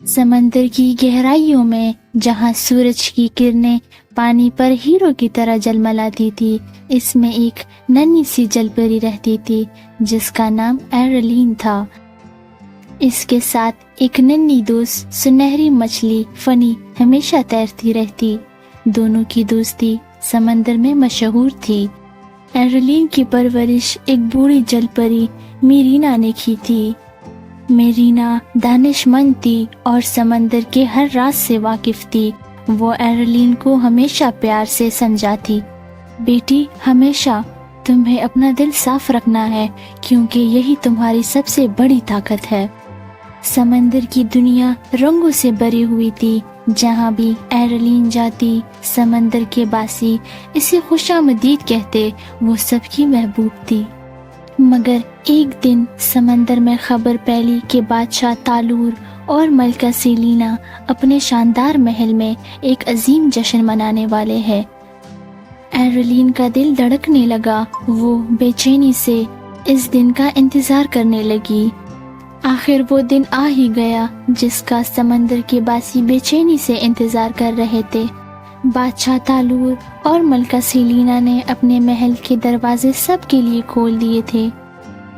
समंदर की गहराइयों में जहाँ सूरज की किरणें पानी पर हीरो की तरह जलमलाती थी, इसमें एक नन्ही सी जलपरी रहती थी जिसका नाम एरलीन था। इसके साथ एक नन्ही दोस्त सुनहरी मछली फनी हमेशा तैरती रहती। दोनों की दोस्ती समंदर में मशहूर थी। एरलीन की परवरिश एक बूढ़ी जलपरी मेरीना ने की थी। मेरीना दानिशमंद थी और समंदर के हर राज से वाकिफ थी। वो एरलीन को हमेशा प्यार से समझाती, बेटी हमेशा तुम्हें अपना दिल साफ रखना है क्योंकि यही तुम्हारी सबसे बड़ी ताकत है। समंदर की दुनिया रंगों से भरी हुई थी। जहाँ भी एरलीन जाती, समंदर के बासी इसे खुशामदीद कहते। वो सबकी महबूब थी। मगर एक दिन समंदर में खबर फैली कि बादशाह तालूर और मलका सेलिना अपने शानदार महल में एक अजीम जश्न मनाने वाले हैं। एरलीन का दिल धड़कने लगा। वो बेचैनी से इस दिन का इंतजार करने लगी। आखिर वो दिन आ ही गया जिसका समंदर के बासी बेचैनी से इंतजार कर रहे थे। बादशाह तालूर और मलका सेलिना ने अपने महल के दरवाजे सबके लिए खोल दिए थे।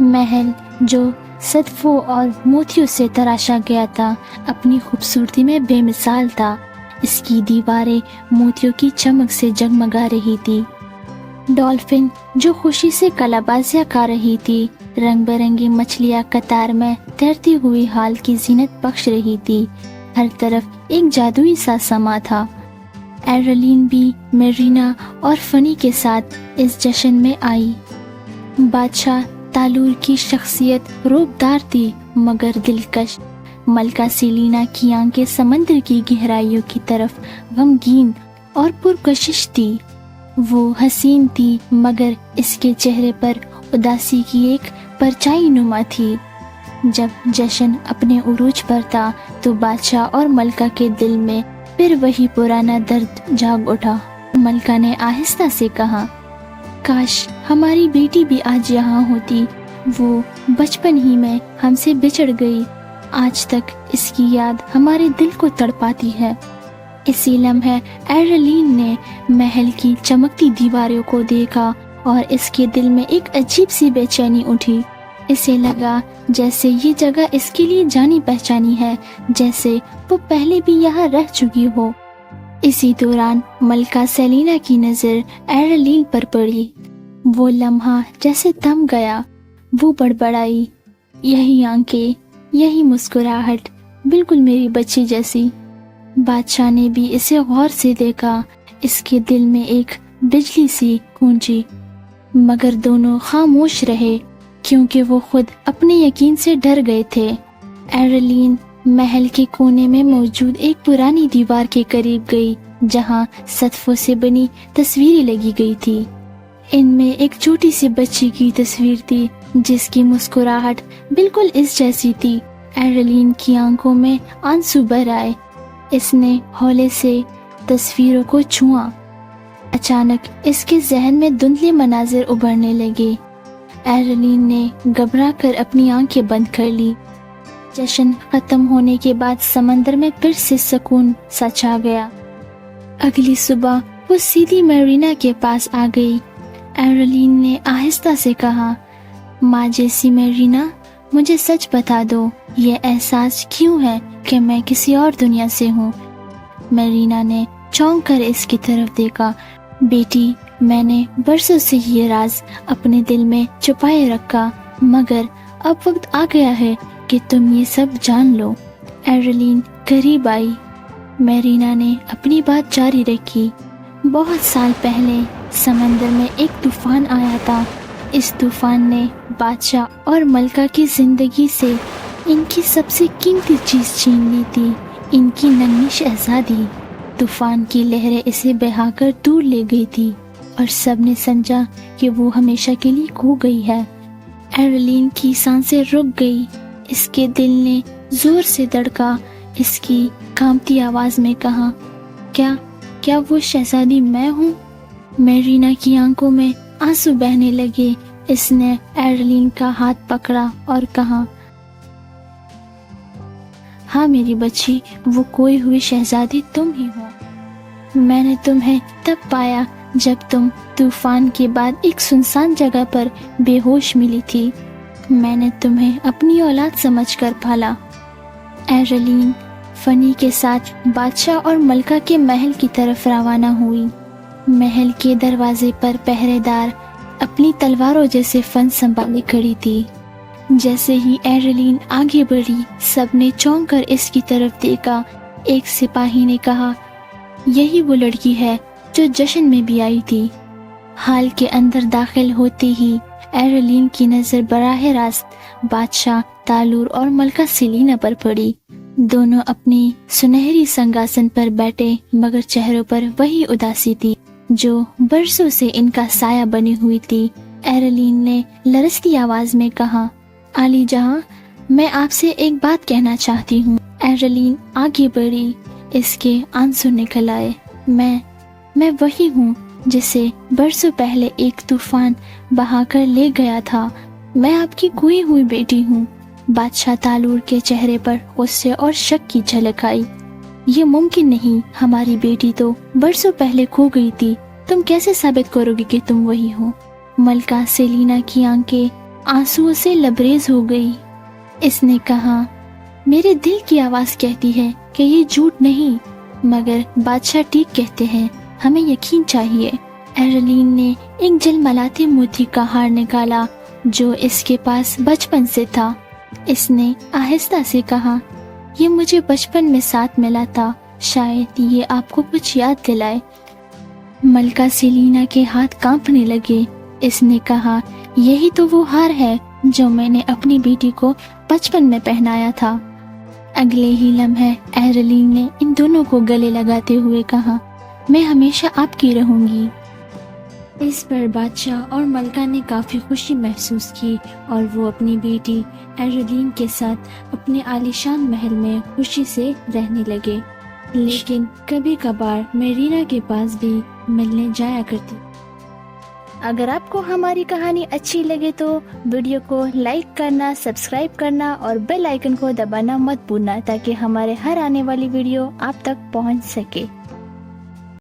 महल जो सदफों और मोतियों से तराशा गया था, अपनी खूबसूरती में बेमिसाल था। इसकी दीवारें मोतियों की चमक से जगमगा रही थी। डॉल्फिन जो खुशी से कलाबाजियां गा रही थी, रंग बिरंगी मछलियां कतार में तैरती हुई हाल की जीनत बख्श रही थी। हर तरफ एक जादुई सा समा था। एरलीन भी मेरीना और फनी के साथ इस जश्न में आई। बादशाह तालूर की शख्सियत रूपदार थी मगर दिलकश। मलका सेलिना की आंखें समंदर की गहराइयों की तरफ गमगीन और पुरकशिश थी। वो हसीन थी मगर इसके चेहरे पर उदासी की एक परछाई नुमा थी। जब जश्न अपने उरूज पर था तो बादशाह और मलका के दिल में फिर वही पुराना दर्द जाग उठा। मलका ने आहिस्ता से कहा, काश हमारी बेटी भी आज यहाँ होती। वो बचपन ही में हमसे बिछड़ गई। आज तक इसकी याद हमारे दिल को तड़पाती है। इसी लम्हे एरलीन ने महल की चमकती दीवारों को देखा और इसके दिल में एक अजीब सी बेचैनी उठी। इसे लगा जैसे ये जगह इसके लिए जानी पहचानी है, जैसे वो पहले भी यहाँ रह चुकी हो। इसी दौरान मलका सेलिना की नजर एरलीन पर पड़ी। वो लम्हा जैसे थम गया। वो बड़बड़ाई, यही आंखें, यही मुस्कुराहट, बिल्कुल मेरी बच्ची जैसी। बादशाह ने भी इसे गौर से देखा। इसके दिल में एक बिजली सी गूंजी, मगर दोनों खामोश रहे क्योंकि वो खुद अपने यकीन से डर गए थे। एरलीन महल के कोने में मौजूद एक पुरानी दीवार के करीब गई जहां सदफों से बनी तस्वीरें लगी गई थी। इनमें एक छोटी सी बच्ची की तस्वीर थी जिसकी मुस्कुराहट बिल्कुल इस जैसी थी। एरलीन की आंखों में आंसू भर आए। इसने हौले से तस्वीरों को छुआ। अचानक इसके जहन में धुंधले मनाजिर उभरने लगे। एरलीन ने घबरा कर अपनी आंखें बंद कर ली। जश्न खत्म होने के बाद समंदर में फिर से सुकून सा छा गया। अगली सुबह वो सीधी मेरीना के पास आ गई। एरलीन ने आहिस्ता से कहा, माँ जैसी मेरीना, मुझे सच बता दो, ये एहसास क्यों है कि मैं किसी और दुनिया से हूँ। मेरीना ने चौंक कर इसकी तरफ देखा। बेटी, मैंने बरसों से ये राज अपने दिल में छुपाए रखा, मगर अब वक्त आ गया है कि तुम ये सब जान लो। एरलीन करीब आई। मेरीना ने अपनी बात जारी रखी। बहुत साल पहले समंदर में एक तूफान आया था। इस तूफान ने बादशाह और मलका की जिंदगी से इनकी सबसे कीमती चीज छीन ली थी, इनकी नन्ही शहजादी। तूफान की लहरें इसे बहाकर दूर ले गई थी और सबने समझा कि वो हमेशा के लिए खो गई है। एरलीन की सांसें रुक गई। इसके दिल ने जोर से धड़का। इसकी कांपती आवाज में कहा, क्या वो शहजादी मैं हूँ? मेरीना की आंखों में आंसू बहने लगे। इसने एरलीन का हाथ पकड़ा और कहा, ہاں میری بچی، وہ کوئی ہوئی شہزادی تم ہی ہو۔ میں نے تمہیں تب پایا جب تم طوفان کے بعد ایک سنسان جگہ پر بے ہوش ملی تھی۔ میں نے تمہیں اپنی اولاد سمجھ کر پالا۔ ایرلین فنی کے ساتھ بادشاہ اور ملکہ کے محل کی طرف روانہ ہوئی۔ محل کے دروازے پر پہرے دار اپنی تلواروں جیسے فن سنبھالے کھڑی تھی۔ جیسے ہی ایرلین آگے بڑھی، سب نے چونک کر اس کی طرف دیکھا۔ ایک سپاہی نے کہا، یہی وہ لڑکی ہے جو جشن میں بھی آئی تھی۔ ہال کے اندر داخل ہوتے ہی ایرلین کی نظر براہ راست بادشاہ تالور اور ملکہ سیلینا پر پڑی۔ دونوں اپنی سنہری سنگاسن پر بیٹھے، مگر چہروں پر وہی اداسی تھی جو برسوں سے ان کا سایہ بنی ہوئی تھی۔ ایرلین نے لرزتی آواز میں کہا، عالی جہاں، میں آپ سے ایک بات کہنا چاہتی ہوں۔ ایرلین آگے بڑھی، اس کے آنسو نکل آئے۔ میں وہی ہوں جسے برسوں پہلے ایک طوفان بہا کر لے گیا تھا۔ میں آپ کی کھوئی ہوئی بیٹی ہوں۔ بادشاہ تالور کے چہرے پر غصے اور شک کی جھلک آئی۔ یہ ممکن نہیں، ہماری بیٹی تو برسوں پہلے کھو گئی تھی، تم کیسے ثابت کرو گی کہ تم وہی ہو؟ ملکہ سیلینا کی آنکھیں آنسوؤں سے لبریز ہو گئی۔ اس نے کہا، میرے دل کی آواز کہتی ہے کہ یہ جھوٹ نہیں، مگر بادشاہ ٹھیک کہتے ہیں، ہمیں یقین چاہیے۔ ایرلین نے ایک جلملاتے موتی کا ہار نکالا جو اس کے پاس بچپن سے تھا۔ اس نے آہستہ سے کہا، یہ مجھے بچپن میں ساتھ ملا تھا، شاید یہ آپ کو کچھ یاد دلائے۔ ملکہ سیلینا کے ہاتھ کانپنے لگے۔ اس نے کہا، یہی تو وہ ہار ہے جو میں نے اپنی بیٹی کو بچپن میں پہنایا تھا۔ اگلے ہی لمحے ایرلین نے ان دونوں کو گلے لگاتے ہوئے کہا، میں ہمیشہ آپ کی رہوں گی۔ اس پر بادشاہ اور ملکہ نے کافی خوشی محسوس کی اور وہ اپنی بیٹی ایرلین کے ساتھ اپنے عالیشان محل میں خوشی سے رہنے لگے۔ لیکن کبھی کبھار میں رینا کے پاس بھی ملنے جایا کرتی۔ اگر آپ کو ہماری کہانی اچھی لگے تو ویڈیو کو لائک کرنا، سبسکرائب کرنا اور بیل آئیکن کو دبانا مت بھولنا تاکہ ہمارے ہر آنے والی ویڈیو آپ تک پہنچ سکے۔